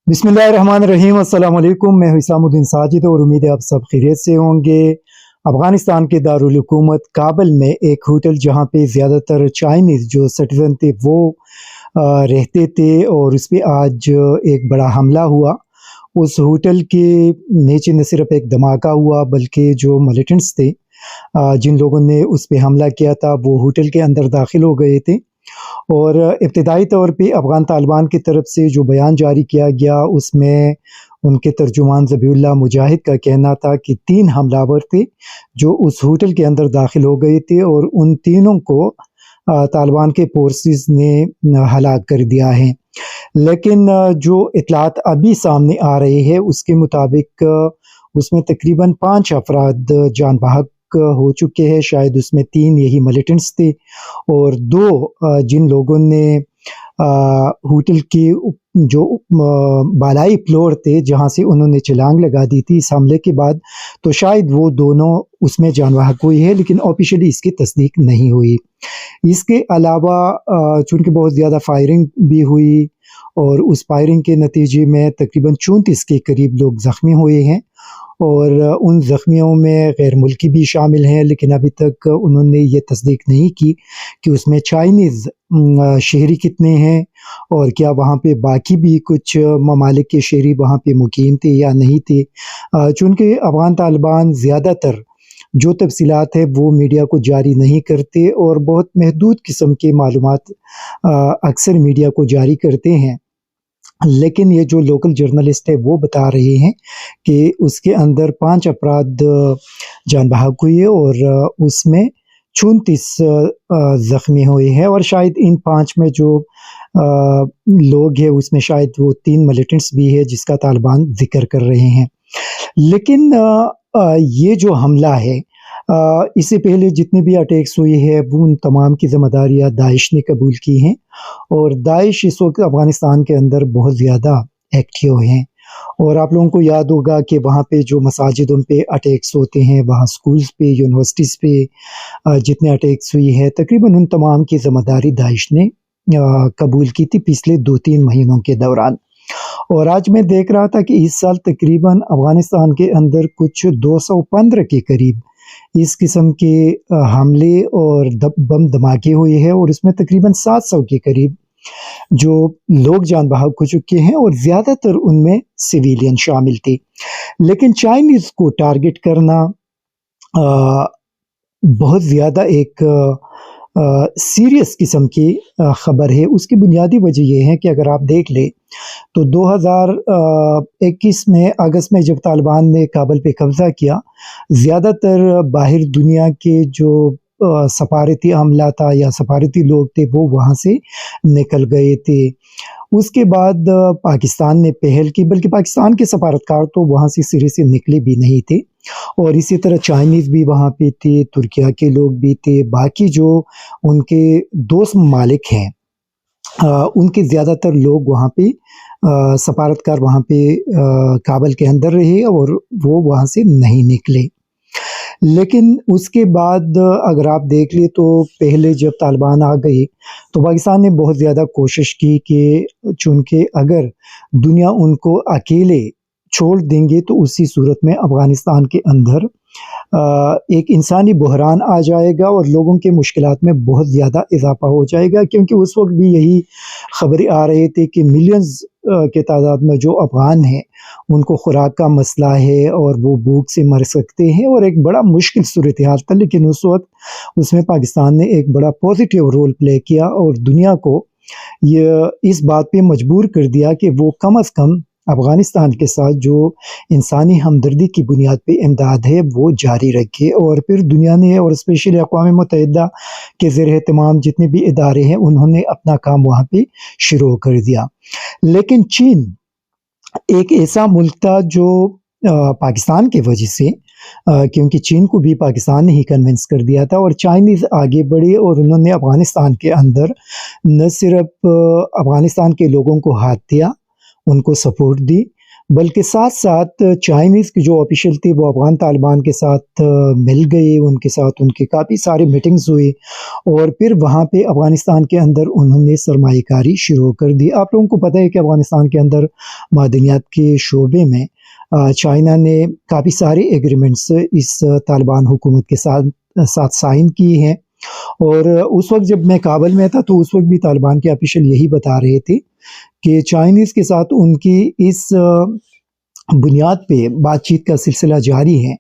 बिस्मिल्लाहिर्रहमानिर्रहीम। अस्सलाम वालेकुम। मैं हिसामुद्दीन साजिद और उम्मीद है आप सब खैरियत से होंगे। अफ़गानिस्तान के दारुल हुकूमत काबुल में एक होटल जहाँ पे ज़्यादातर चाइनीज़ जो सिटीज़न थे वो रहते थे और उस पे आज एक बड़ा हमला हुआ। उस होटल के नीचे न सिर्फ़ एक धमाका हुआ बल्कि जो मिलिटेंट्स थे जिन लोगों ने उस पे हमला किया था वो होटल के अंदर दाखिल हो गए थे। और इब्तदाई तौर पे अफ़गान तालिबान की तरफ से जो बयान जारी किया गया उसमें उनके तर्जुमान ज़बीहुल्लाह मुजाहिद का कहना था कि 3 हमलावर थे जो उस होटल के अंदर दाखिल हो गए थे और उन तीनों को तालिबान के फ़ोर्सेस ने हलाक कर दिया है। लेकिन जो इत्तलात अभी सामने आ रही है उसके मुताबिक उसमें तकरीबन 5 अफ़राद जान बहक हो चुके हैं। शायद उसमें 3 यही मिलिटेंट्स थे और 2 जिन लोगों ने होटल के जो बालाई फ्लोर थे जहाँ से उन्होंने छलांग लगा दी थी इस हमले के बाद, तो शायद वो दोनों उसमें जान बहक हुई है, लेकिन ऑफिशियली इसकी तस्दीक नहीं हुई। इसके अलावा चूँकि बहुत ज़्यादा फायरिंग भी हुई और उस फायरिंग के नतीजे में तकरीबन 34 के करीब लोग ज़ख्मी हुए हैं और उन ज़ख्मियों में गैर मुल्की भी शामिल हैं, लेकिन अभी तक उन्होंने ये तस्दीक नहीं की कि उसमें चाइनीज़ शहरी कितने हैं और क्या वहाँ पे बाकी भी कुछ ममालिक के शहरी वहाँ पे मुकीम थे या नहीं थे। चूँकि अफ़गान तालिबान ज़्यादातर जो तफ़सीलात है वो मीडिया को जारी नहीं करते और बहुत महदूद किस्म के मालूमात अक्सर मीडिया को जारी करते हैं। लेकिन ये जो लोकल जर्नलिस्ट है वो बता रहे हैं कि उसके अंदर 5 अफ़राद जान बहक हुए और उसमें 34 ज़ख्मी हुए हैं और शायद इन 5 में जो लोग हैं उसमें शायद वो 3 मिलिटेंट्स भी है जिसका तालिबान ज़िक्र कर रहे हैं। लेकिन ये जो हमला है इससे पहले जितने भी अटैक्स हुए हैं वो उन तमाम की ज़िम्मेदारियाँ दाइश ने कबूल की हैं और दाइश इस वक्त अफ़गानिस्तान के अंदर बहुत ज़्यादा एक्टिव हैं। और आप लोगों को याद होगा कि वहाँ पे जो मसाजिद उन पे अटैक्स होते हैं, वहाँ स्कूल्स पे, यूनिवर्सिटीज़ पे जितने अटैक्स हुई है तकरीबन उन तमाम की ज़िम्मेदारी दाइश ने कबूल की थी पिछले 2-3 महीनों के दौरान। और आज मैं देख रहा था कि इस साल तकरीबन अफ़गानिस्तान के अंदर कुछ 215 के करीब इस किस्म के हमले और बम धमाके हुए हैं और इसमें तकरीबन 700 के करीब जो लोग जान बहक हो चुके हैं और ज़्यादातर उनमें सिविलियन शामिल थे। लेकिन चाइनीज़ को टारगेट करना बहुत ज़्यादा एक सीरियस किस्म की ख़बर है। उसकी बुनियादी वजह ये है कि अगर आप देख लें तो 2021 में अगस्त में जब तालिबान ने काबुल पे कब्ज़ा किया, ज़्यादातर बाहर दुनिया के जो सफारती अमला था या सफारती लोग थे वो वहाँ से निकल गए थे। उसके बाद पाकिस्तान ने पहल की, बल्कि पाकिस्तान के सफारतकार तो वहाँ से सिरे से निकले भी नहीं थे और इसी तरह चाइनीज़ भी वहाँ पे थे, तुर्किया के लोग भी थे, बाकी जो उनके दोस्त ममालिक हैं उनके ज़्यादातर लोग वहाँ पे सफारतकार वहाँ पे काबुल के अंदर रहे और वो वहाँ से नहीं निकले। लेकिन उसके बाद अगर आप देख लें तो पहले जब तालिबान आ गए तो पाकिस्तान ने बहुत ज़्यादा कोशिश की कि चूँकि अगर दुनिया उनको अकेले छोड़ देंगे तो उसी सूरत में अफ़गानिस्तान के अंदर एक इंसानी बहरान आ जाएगा और लोगों के मुश्किलात में बहुत ज़्यादा इज़ाफ़ा हो जाएगा, क्योंकि उस वक्त भी यही ख़बरें आ रहे थे कि मिलियंस के तादाद में जो अफ़गान हैं उनको खुराक का मसला है और वो भूख से मर सकते हैं और एक बड़ा मुश्किल सूरत हाल था। लेकिन उस वक्त उसमें पाकिस्तान ने एक बड़ा पॉजिटिव रोल प्ले किया और दुनिया को ये इस बात पे मजबूर कर दिया कि वो कम अज़ कम अफ़गानिस्तान के साथ जो इंसानी हमदर्दी की बुनियाद पे इमदाद है वो जारी रखे। और फिर दुनिया ने और स्पेशली अक़वाम मुत्तहिदा के ज़ेर एहतमाम जितने भी इदारे हैं उन्होंने अपना काम वहाँ पे शुरू कर दिया। लेकिन चीन एक ऐसा मुल्क था जो पाकिस्तान की वजह से क्योंकि चीन को भी पाकिस्तान ने ही कन्विंस कर दिया था और चाइनीज़ आगे बढ़े और उन्होंने अफ़गानिस्तान के अंदर न सिर्फ अफ़गानिस्तान के लोगों को हाथ दिया, उनको सपोर्ट दी, بلکہ ساتھ ساتھ چائنیز کے جو آفیشل تھے وہ افغان طالبان کے ساتھ مل گئے، ان کے ساتھ ان کی کافی ساری میٹنگز ہوئی، اور پھر وہاں پہ افغانستان کے اندر انہوں نے سرمایہ کاری شروع کر دی۔ آپ لوگوں کو پتہ ہے کہ افغانستان کے اندر معدنیات کے شعبے میں چائنا نے کافی سارے ایگریمنٹس اس طالبان حکومت کے ساتھ سائن کیے ہیں، اور اس وقت جب میں کابل میں تھا تو اس وقت بھی طالبان کے آفیشل یہی بتا رہے تھے کہ چائنیز کے ساتھ ان کی اس بنیاد پہ بات چیت کا سلسلہ جاری ہے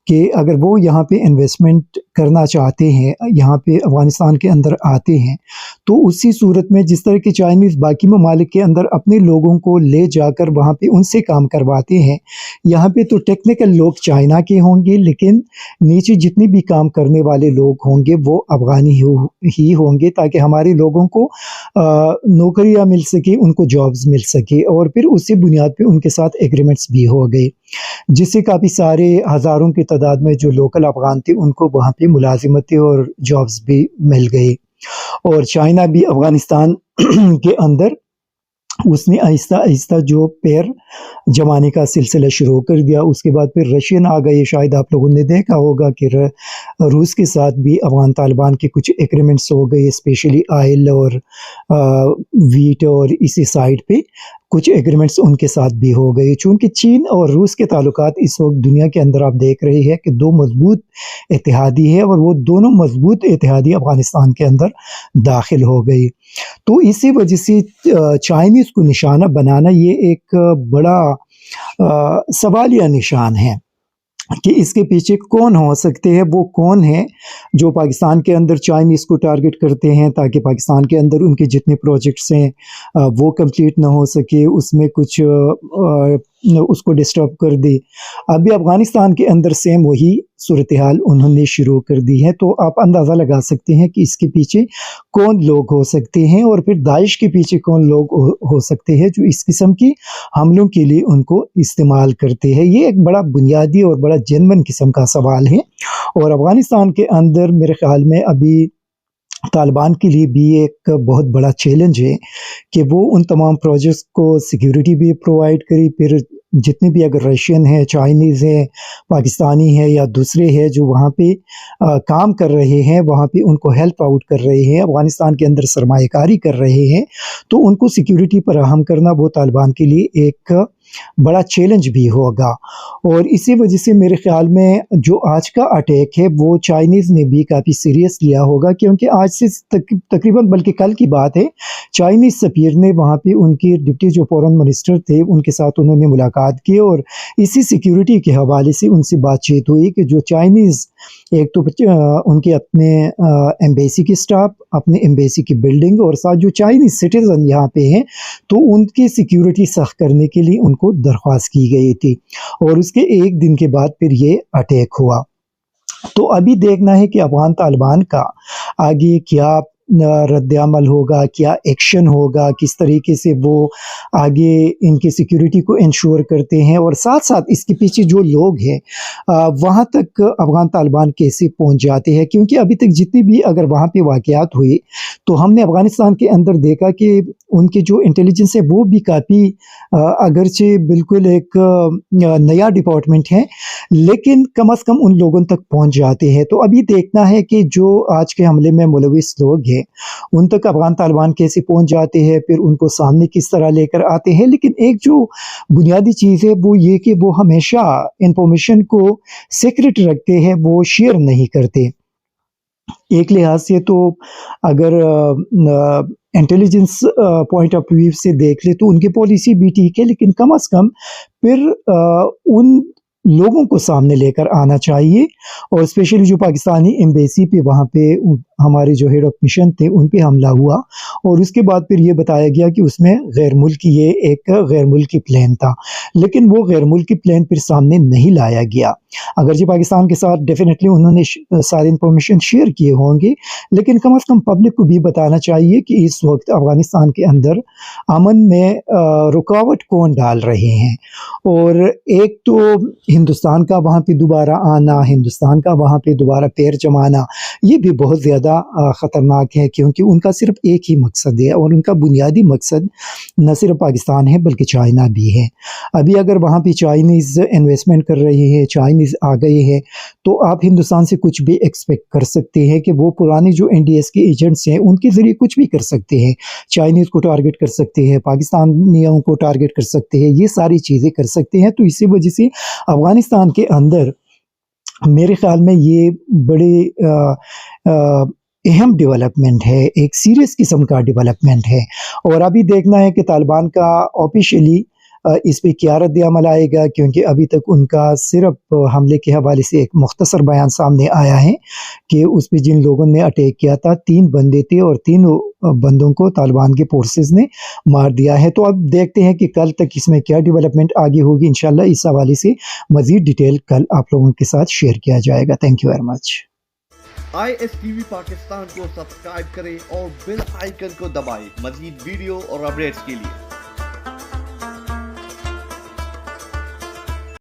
کہ اگر وہ یہاں پہ انویسٹمنٹ کرنا چاہتے ہیں، یہاں پہ افغانستان کے اندر آتے ہیں، تو اسی صورت میں جس طرح کہ چائنیز باقی ممالک کے اندر اپنے لوگوں کو لے جا کر وہاں پہ ان سے کام کرواتے ہیں، یہاں پہ تو ٹیکنیکل لوگ چائنا کے ہوں گے، لیکن نیچے جتنے بھی کام کرنے والے لوگ ہوں گے وہ افغانی ہی ہوں گے، تاکہ ہمارے لوگوں کو نوکریاں مل سکے، ان کو جابز مل سکے، اور پھر اسی بنیاد پہ ان کے ساتھ ایگریمنٹس بھی ہو گئے، جس سے کافی سارے ہزاروں کی تعداد میں جو لوکل افغان تھے ان کو وہاں پہ ملازمتیں اور جابز بھی مل گئے، اور چائنا بھی افغانستان کے اندر اس نے آہستہ آہستہ جو پیر جمانے کا سلسلہ شروع کر دیا۔ اس کے بعد پھر رشین آ گئے، شاید آپ لوگوں نے دیکھا ہوگا کہ روس کے ساتھ بھی افغان طالبان کے کچھ ایگریمنٹس ہو گئے، اسپیشلی آئل اور ویٹ، اور اسی سائڈ پہ کچھ ایگریمنٹس ان کے ساتھ بھی ہو گئے۔ چونکہ چین اور روس کے تعلقات اس وقت دنیا کے اندر آپ دیکھ رہے ہیں کہ دو مضبوط اتحادی ہے، اور وہ دونوں مضبوط اتحادی افغانستان کے اندر داخل ہو گئی، تو اسی وجہ سے چائنیز کو نشانہ بنانا یہ ایک بڑا سوالیہ نشان ہے کہ اس کے پیچھے کون ہو سکتے ہیں، وہ کون ہیں جو پاکستان کے اندر چائنیز کو ٹارگٹ کرتے ہیں تاکہ پاکستان کے اندر ان کے جتنے پروجیکٹس ہیں وہ کمپلیٹ نہ ہو سکے، اس میں کچھ اس کو ڈسٹرب کر دے۔ ابھی افغانستان کے اندر سیم وہی صورتحال انہوں نے شروع کر دی ہے، تو آپ اندازہ لگا سکتے ہیں کہ اس کے پیچھے کون لوگ ہو سکتے ہیں، اور پھر داعش کے پیچھے کون لوگ ہو سکتے ہیں جو اس قسم کی حملوں کے لیے ان کو استعمال کرتے ہیں۔ یہ ایک بڑا بنیادی اور بڑا جنون قسم کا سوال ہے، اور افغانستان کے اندر میرے خیال میں ابھی طالبان کے لیے بھی ایک بہت بڑا چیلنج ہے کہ وہ ان تمام پروجیکٹس کو سیکیورٹی بھی پرووائڈ کری، پھر جتنے بھی اگر رشین ہے، چائنیز ہے، پاکستانی ہے یا دوسرے ہیں جو وہاں پہ کام کر رہے ہیں، وہاں پہ ان کو ہیلپ آؤٹ کر رہے ہیں، افغانستان کے اندر سرمایہ کاری کر رہے ہیں، تو ان کو سیکیورٹی فراہم کرنا وہ طالبان کے لیے ایک بڑا چیلنج بھی ہوگا۔ اور اسی وجہ سے میرے خیال میں جو آج کا اٹیک ہے وہ چائنیز نے بھی کافی سیریس لیا ہوگا، کیونکہ آج سے تقریباً بلکہ کل کی بات ہے، چائنیز سفیر نے وہاں پہ ان کے ڈپٹی جو فورن منسٹر تھے ان کے ساتھ انہوں نے ملاقات کی، اور اسی سیکیورٹی کے حوالے سے ان سے بات چیت ہوئی کہ جو چائنیز ایک تو ان کے اپنے ایمبیسی کی سٹاف، اپنے ایمبیسی کی بلڈنگ، اور ساتھ جو چائنیز سٹیزن یہاں پہ ہیں تو ان کی سیکیورٹی سخت کرنے کے لیے ان کو درخواست کی گئی تھی، اور اس کے ایک دن کے بعد پھر یہ اٹیک ہوا۔ تو ابھی دیکھنا ہے کہ افغان طالبان کا آگے کیا رد عمل ہوگا، کیا ایکشن ہوگا، کس طریقے سے وہ آگے ان کی سیکیورٹی کو انشور کرتے ہیں، اور ساتھ ساتھ اس کے پیچھے جو لوگ ہیں وہاں تک افغان طالبان کیسے پہنچ جاتے ہیں، کیونکہ ابھی تک جتنی بھی اگر وہاں پہ واقعات ہوئے تو ہم نے افغانستان کے اندر دیکھا کہ ان کے جو انٹیلیجنس ہے وہ بھی کافی اگرچہ بالکل ایک نیا ڈپارٹمنٹ ہے، لیکن کم از کم ان لوگوں تک پہنچ جاتے ہیں۔ تو ابھی دیکھنا ہے کہ جو آج کے حملے میں ملوث لوگ ہیں ان تک افغان طالبان کیسے پہنچ جاتے ہیں، پھر ان کو سامنے کس طرح لے کر آتے ہیں، لیکن ایک جو بنیادی چیز ہے وہ یہ کہ وہ ہمیشہ انفارمیشن کو سیکرٹ رکھتے ہیں، وہ شیئر نہیں کرتے۔ ایک لحاظ سے تو اگر انٹیلیجنس پوائنٹ آف ویو سے دیکھ لے تو ان کی پالیسی بھی ٹھیک ہے، لیکن کم از کم پھر ان لوگوں کو سامنے لے کر آنا چاہیے، اور اسپیشلی جو پاکستانی ایمبیسی پہ وہاں پہ ہمارے جو ہیڈ آف مشن تھے ان پہ حملہ ہوا، اور اس کے بعد پھر یہ بتایا گیا کہ اس میں غیر ملکی یہ ایک غیر ملکی پلین تھا، لیکن وہ غیر ملکی پلین پھر سامنے نہیں لایا گیا۔ اگرچہ پاکستان کے ساتھ ڈیفینیٹلی انہوں نے ساری انفارمیشن شیئر کیے ہوں گے، لیکن کم از کم پبلک کو بھی بتانا چاہیے کہ اس وقت افغانستان کے اندر امن میں رکاوٹ کون ڈال رہے ہیں، اور ایک تو ہندوستان کا وہاں پہ دوبارہ آنا، ہندوستان کا وہاں پہ دوبارہ پیر جمانا، یہ بھی بہت زیادہ زیادہ ख़तरनाक है, क्योंकि उनका सिर्फ एक ही मकसद है और उनका बुनियादी मकसद न सिर्फ पाकिस्तान है बल्कि चाइना भी है। अभी अगर वहाँ पे चाइनीज़ इन्वेस्टमेंट कर रहे हैं, चाइनीज़ आ गए हैं, तो आप हिंदुस्तान से कुछ भी एक्सपेक्ट कर सकते हैं कि वो पुराने जो NDS के एजेंट्स हैं उनके ज़रिए कुछ भी कर सकते हैं। चाइनीज़ को टारगेट कर सकते हैं, पाकिस्तानियों को टारगेट कर सकते हैं, ये सारी चीज़ें कर सकते हैं। तो इसी वजह से अफ़गानिस्तान के अंदर मेरे ख़्याल में ये बड़े अहम डेवलपमेंट है, एक सीरियस किस्म का डेवलपमेंट है। और अभी देखना है कि तालिबान का ऑफिशियली इस पे क्या रद्द-ए-अमल आएगा, क्योंकि अभी तक उनका सिर्फ हमले के हवाले से एक मुख्तसर बयान सामने आया है कि उस पे जिन लोगों ने अटैक किया था 3 बंदे थे और तीनों बंदों को तालिबान के फोर्सेस ने मार दिया है। तो अब देखते हैं कि कल तक इसमें क्या डेवलपमेंट आगे होगी। इंशाल्लाह इस हवाले से मज़ीद डिटेल कल आप लोगों के साथ शेयर किया जाएगा। Thank you very much. ISTV Pakistan को सब्सक्राइब करें और बेल आइकन को दबाएं मज़ीद वीडियो और अपडेट्स के लिए।